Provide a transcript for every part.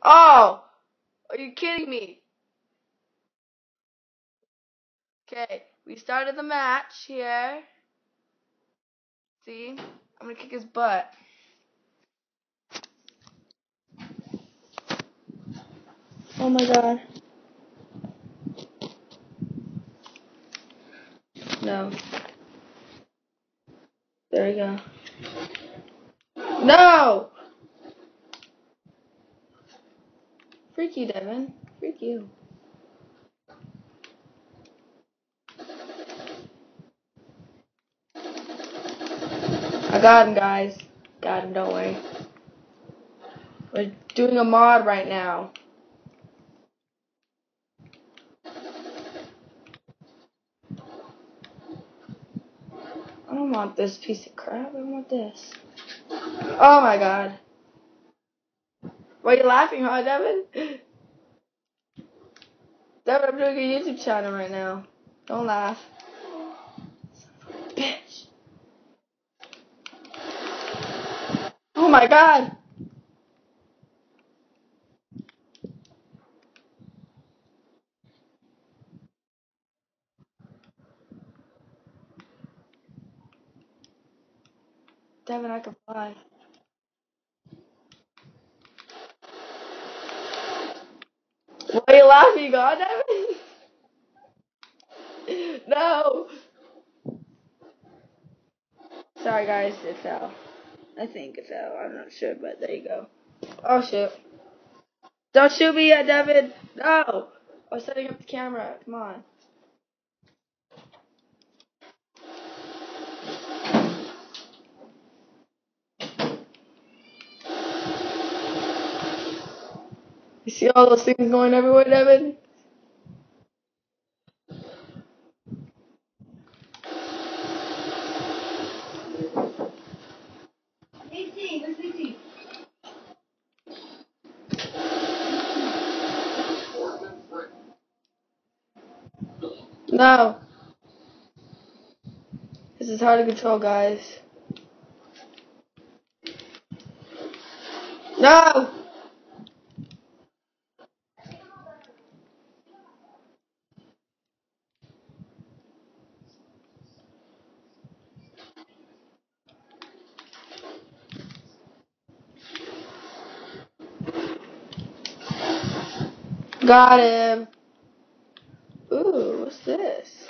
Oh! Are you kidding me? Okay, we started the match here. See? I'm gonna kick his butt. Oh my god. No. There we go. No! Freak you, Devin. Freak you. I got him, guys. Got him, don't worry. We're doing a mod right now. I don't want this piece of crap. I want this. Oh my god. Why are you laughing, huh, Devin? Devin, I'm doing a YouTube channel right now. Don't laugh. Bitch. Oh my god. Devin, I can fly. Why are you laughing, huh, Devin? No. Sorry, guys. It fell. I think it fell. I'm not sure, but there you go. Oh, shit. Don't shoot me yet, Devin. No. I was setting up the camera. Come on. You see all those things going everywhere, Devin? No. This is hard to control, guys. No! Got him. Ooh, what's this?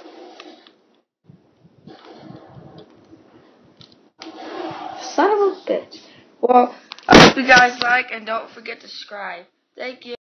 Son of a bitch. Well, I hope you guys like and don't forget to subscribe. Thank you.